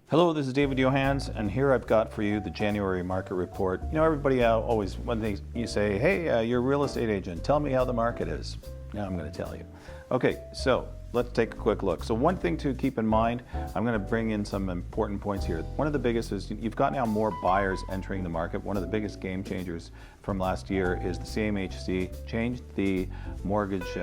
Hello, this is David Johans, and here I've got for you the January market report. You know, everybody always, when you say, hey, you're a real estate agent, tell me how the market is. Now I'm going to tell you. Okay, so let's take a quick look. So one thing to keep in mind, I'm going to bring in some important points here. One of the biggest is you've got now more buyers entering the market. One of the biggest game changers from last year is the CMHC changed the mortgage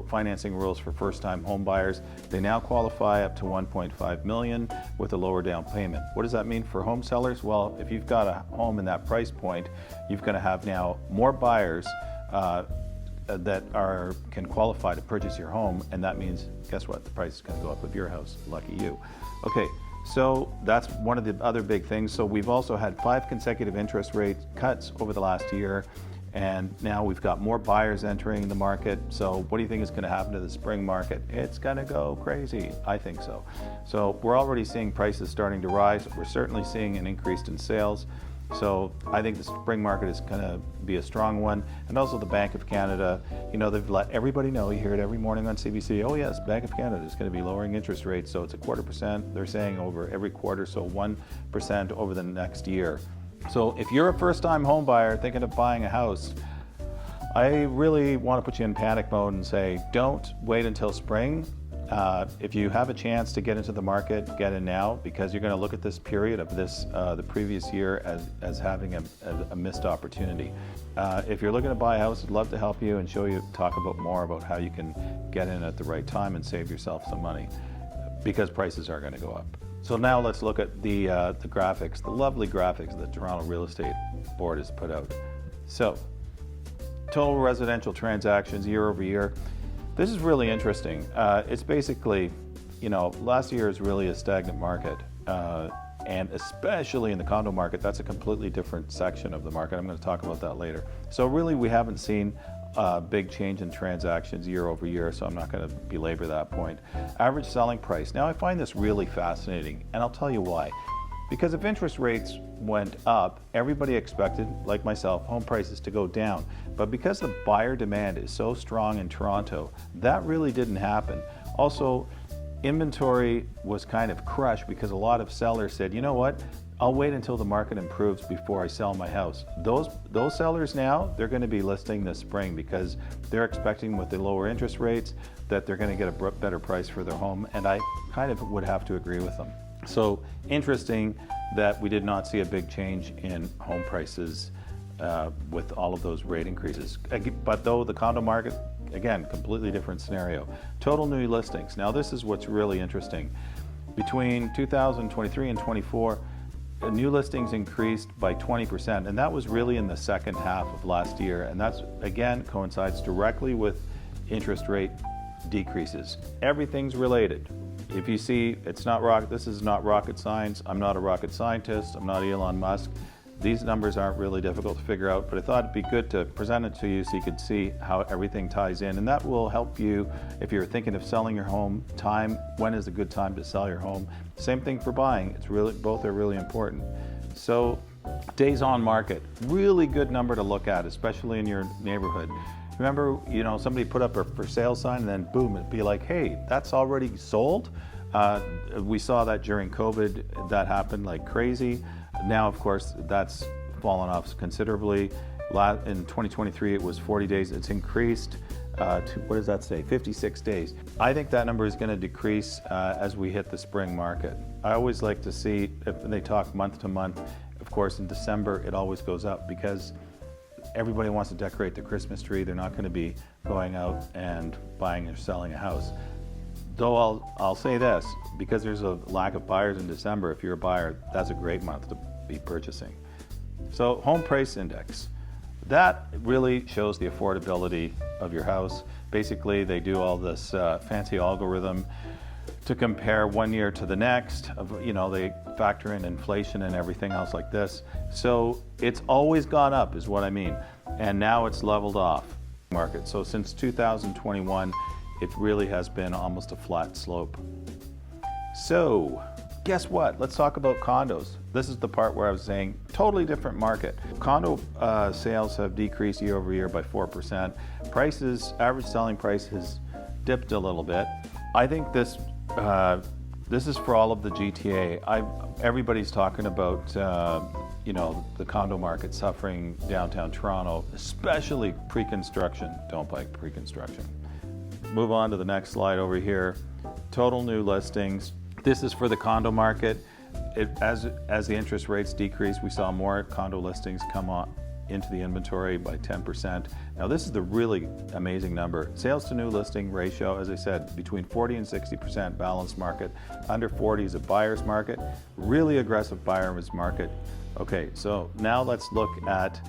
financing rules for first-time home buyers. They now qualify up to 1.5 million with a lower down payment. What does that mean for home sellers? Well, if you've got a home in that price point, you're going to have now more buyers that can qualify to purchase your home, and that means, guess what? The price is going to go up of your house. Lucky you. Okay, so that's one of the other big things. So we've also had 5 consecutive interest rate cuts over the last year, and now we've got more buyers entering the market. So what do you think is going to happen to the spring market? It's going to go crazy. I think so. So we're already seeing prices starting to rise. We're certainly seeing an increase in sales. So I think the spring market is going to be a strong one. And also the Bank of Canada, you know, they've let everybody know, you hear it every morning on CBC, oh yes, Bank of Canada is going to be lowering interest rates. So it's a 0.25%, they're saying over every quarter, so 1% over the next year. So if you're a first-time home buyer thinking of buying a house, I really want to put you in panic mode and say, don't wait until spring. If you have a chance to get into the market, get in now, because you're going to look at this period of the previous year as having a missed opportunity. If you're looking to buy a house, I'd love to help you and talk about more about how you can get in at the right time and save yourself some money, because prices are going to go up. So now let's look at the graphics, the lovely graphics that Toronto Real Estate Board has put out. So, total residential transactions year over year. This is really interesting. It's basically, you know, last year is really a stagnant market, and especially in the condo market, that's a completely different section of the market. I'm going to talk about that later. So really, we haven't seen a big change in transactions year over year, so I'm not going to belabor that point. Average selling price. Now, I find this really fascinating, and I'll tell you why. Because if interest rates went up, everybody expected, like myself, home prices to go down. But because the buyer demand is so strong in Toronto, that really didn't happen. Also, inventory was kind of crushed because a lot of sellers said, you know what, I'll wait until the market improves before I sell my house. Those sellers now, they're going to be listing this spring because they're expecting with the lower interest rates that they're going to get a better price for their home, and I kind of would have to agree with them. So interesting that we did not see a big change in home prices with all of those rate increases. But though the condo market, again, completely different scenario. Total new listings. Now this is what's really interesting. Between 2023 and 24, new listings increased by 20%, and that was really in the second half of last year. And that's, again, coincides directly with interest rate decreases. Everything's related. If you see, this is not rocket science. I'm not a rocket scientist. I'm not Elon Musk. These numbers aren't really difficult to figure out, but I thought it'd be good to present it to you so you could see how everything ties in. And that will help you if you're thinking of selling your home. When is a good time to sell your home? Same thing for buying. Both are really important. So days on market, really good number to look at, especially in your neighborhood. Remember, you know, somebody put up a for sale sign and then boom, it'd be like, hey, that's already sold. We saw that during COVID, that happened like crazy. Now, of course, that's fallen off considerably. In 2023, it was 40 days. It's increased to, what does that say, 56 days. I think that number is going to decrease as we hit the spring market. I always like to see, if they talk month to month, of course, in December, it always goes up because everybody wants to decorate the Christmas tree. They're not going to be going out and buying or selling a house. Though I'll say this, because there's a lack of buyers in December, if you're a buyer, that's a great month to be purchasing. So home price index, that really shows the affordability of your house. Basically, they do all this fancy algorithm to compare one year to the next. You know, they factor in inflation and everything else like this. So it's always gone up is what I mean. And now it's leveled off market. So since 2021, it really has been almost a flat slope. So guess what? Let's talk about condos. This is the part where I was saying totally different market. Condo sales have decreased year over year by 4%. Prices, average selling price has dipped a little bit. I think this This is for all of the GTA. Everybody's talking about, you know, the condo market suffering downtown Toronto, especially pre-construction. Don't buy pre-construction. Move on to the next slide over here. Total new listings. This is for the condo market. As the interest rates decrease, we saw more condo listings come on into the inventory by 10%. Now this is the really amazing number. Sales to new listing ratio, as I said, between 40 and 60% balanced market. Under 40 is a buyer's market. Really aggressive buyer's market. Okay, so now let's look at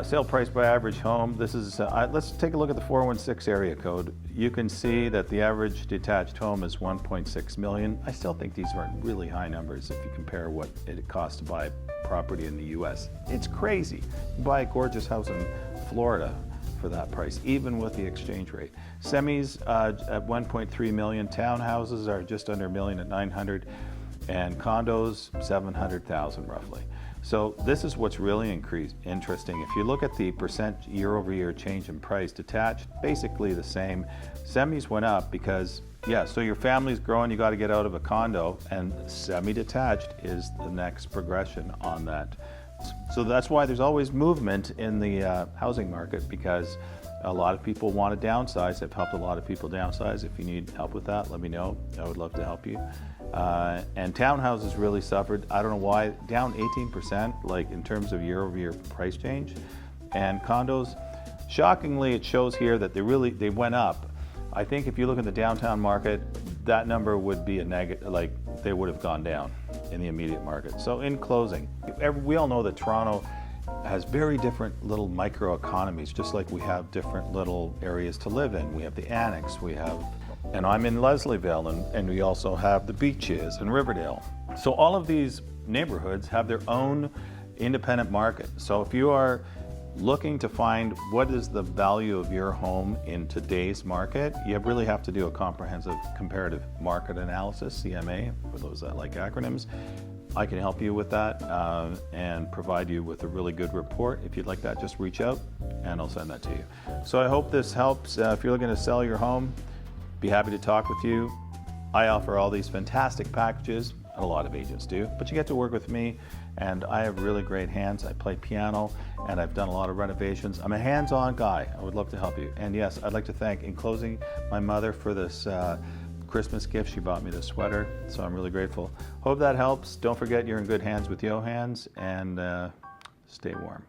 sale price by average home. This is, let's take a look at the 416 area code. You can see that the average detached home is 1.6 million. I still think these are really high numbers if you compare what it costs to buy property in the US. It's crazy. You buy a gorgeous house in Florida for that price, even with the exchange rate. Semis at 1.3 million. Townhouses are just under a million at 900, and condos 700,000 roughly. So this is what's really interesting. If you look at the percent year-over-year change in price, detached, basically the same. Semis went up because, yeah, so your family's growing, you got to get out of a condo, and semi-detached is the next progression on that. So that's why there's always movement in the housing market, because a lot of people want to downsize. I've helped a lot of people downsize. If you need help with that, let me know. I would love to help you. And townhouses really suffered. I don't know why, down 18%, like in terms of year-over-year price change. And condos, shockingly, it shows here that they went up. I think if you look at the downtown market, that number would be a negative, like they would have gone down in the immediate market. So in closing, we all know that Toronto has very different little micro economies, just like we have different little areas to live in. We have the Annex, and I'm in Leslieville, and we also have the Beaches and Riverdale. So all of these neighborhoods have their own independent market. So if you are looking to find what is the value of your home in today's market, you really have to do a comprehensive comparative market analysis, CMA, for those that like acronyms. I can help you with that and provide you with a really good report. If you'd like that, just reach out and I'll send that to you. So I hope this helps. If you're looking to sell your home, be happy to talk with you. I offer all these fantastic packages, and a lot of agents do, but you get to work with me, and I have really great hands. I play piano, and I've done a lot of renovations. I'm a hands-on guy. I would love to help you. And yes, I'd like to thank, in closing, my mother for this Christmas gift. She bought me this sweater, so I'm really grateful. Hope that helps. Don't forget you're in good hands with Johans, and stay warm.